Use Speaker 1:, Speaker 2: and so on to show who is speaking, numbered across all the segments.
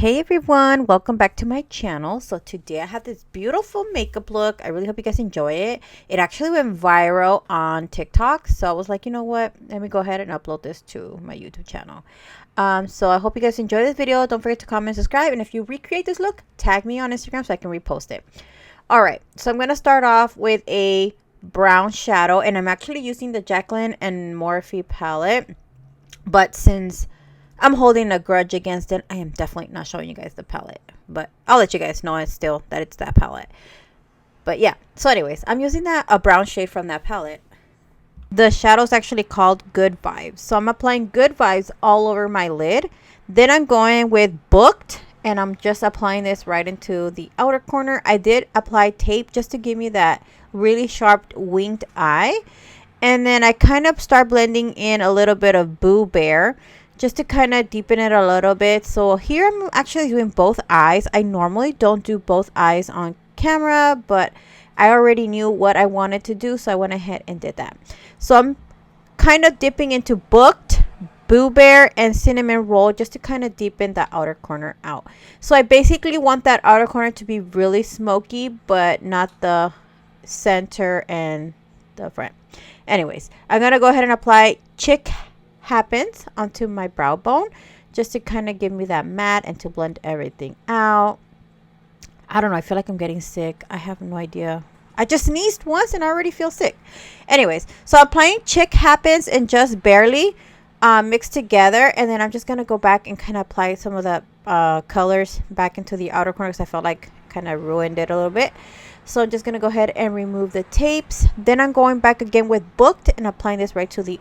Speaker 1: Hey everyone, welcome back to my channel. So today I have this beautiful makeup look. I really hope you guys enjoy it. It actually went viral on TikTok, so I was like, you know what, let me go ahead and upload this to my YouTube channel. So I hope you guys enjoy this video. Don't forget to comment, subscribe, and if you recreate this look, tag me on Instagram so I can repost it. All right, so I'm gonna start off with a brown shadow, and I'm actually using the Jaclyn and Morphe palette, but since I'm holding a grudge against it, I am definitely not showing you guys the palette, but I'll let you guys know it's that palette. But yeah, so anyways, I'm using a brown shade from that palette. The shadow's actually called Good Vibes, so I'm applying Good Vibes all over my lid. Then I'm going with Booked, and I'm just applying this right into the outer corner. I did apply tape just to give me that really sharp winged eye, and then I kind of start blending in a little bit of Boo Bear just to kind of deepen it a little bit. So here I'm actually doing both eyes. I normally don't do both eyes on camera, but I already knew what I wanted to do, so I went ahead and did that. So I'm kind of dipping into Booked, Boo Bear, and Cinnamon Roll just to kind of deepen the outer corner out. So I basically want that outer corner to be really smoky, but not the center and the front. Anyways, I'm going to go ahead and apply Chick Happens onto my brow bone just to kind of give me that matte and to blend everything out. I don't know, I feel like I'm getting sick. I have no idea. I just sneezed once and I already feel sick. Anyways, so I'm applying Chick Happens and Just Barely mixed together, and then I'm just gonna go back and kind of apply some of the colors back into the outer corner because I felt like kind of ruined it a little bit. So I'm just gonna go ahead and remove the tapes. Then I'm going back again with Booked and applying this right to the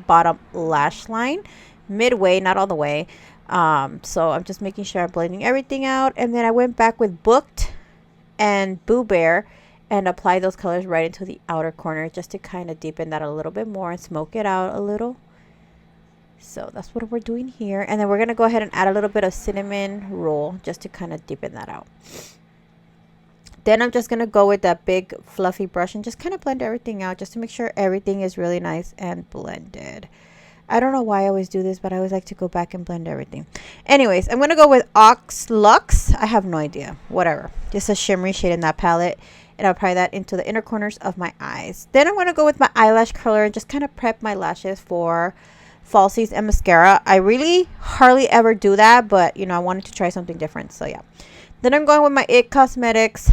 Speaker 1: bottom lash line, midway, not all the way. So I'm just making sure I'm blending everything out, and then I went back with Booked and Boo Bear and apply those colors right into the outer corner just to kind of deepen that a little bit more and smoke it out a little. So that's what we're doing here, and then we're gonna go ahead and add a little bit of Cinnamon Roll just to kind of deepen that out. Then I'm just gonna go with that big fluffy brush and just kind of blend everything out just to make sure everything is really nice and blended. I don't know why I always do this, but I always like to go back and blend everything. Anyways, I'm gonna go with Ox Lux. I have no idea, whatever. Just a shimmery shade in that palette, and I'll apply that into the inner corners of my eyes. Then I'm gonna go with my eyelash curler and just kind of prep my lashes for falsies and mascara. I really hardly ever do that, but you know, I wanted to try something different, so yeah. Then I'm going with my IT Cosmetics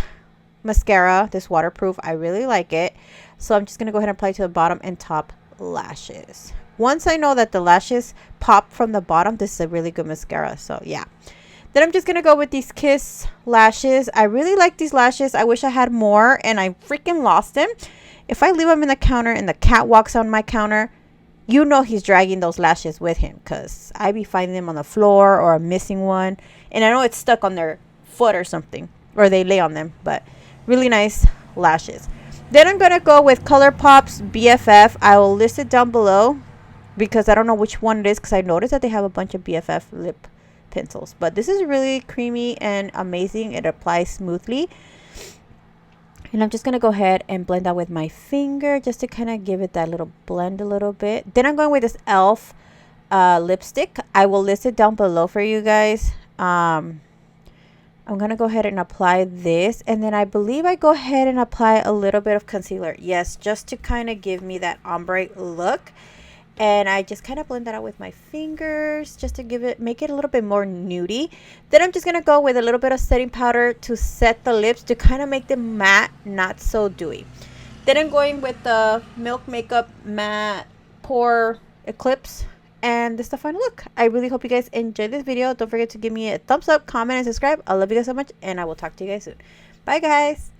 Speaker 1: mascara, this waterproof. I really like it, so I'm just gonna go ahead and apply to the bottom and top lashes. Once I know that the lashes pop from the bottom, this is a really good mascara, so yeah. Then I'm just gonna go with these Kiss lashes. I really like these lashes. I wish I had more, and I freaking lost them. If I leave them in the counter and the cat walks on my counter, you know he's dragging those lashes with him, because I be finding them on the floor or I'm missing one, and I know it's stuck on their foot or something, or they lay on them. But really nice lashes. Then I'm gonna go with ColourPop's BFF. I will list it down below because I don't know which one it is, because I noticed that they have a bunch of BFF lip pencils, but this is really creamy and amazing. It applies smoothly, and I'm just gonna go ahead and blend that with my finger just to kind of give it that little blend a little bit. Then I'm going with this elf lipstick. I will list it down below for you guys. I'm gonna go ahead and apply this, and then I believe I go ahead and apply a little bit of concealer, yes, just to kind of give me that ombre look. And I just kind of blend that out with my fingers just to make it a little bit more nudie. Then I'm just gonna go with a little bit of setting powder to set the lips to kind of make them matte, not so dewy. Then I'm going with the Milk Makeup Matte Pore Eclipse, and this is the final look. I really hope you guys enjoyed this video. Don't forget to give me a thumbs up, comment, and subscribe. I love you guys so much, and I will talk to you guys soon. Bye guys.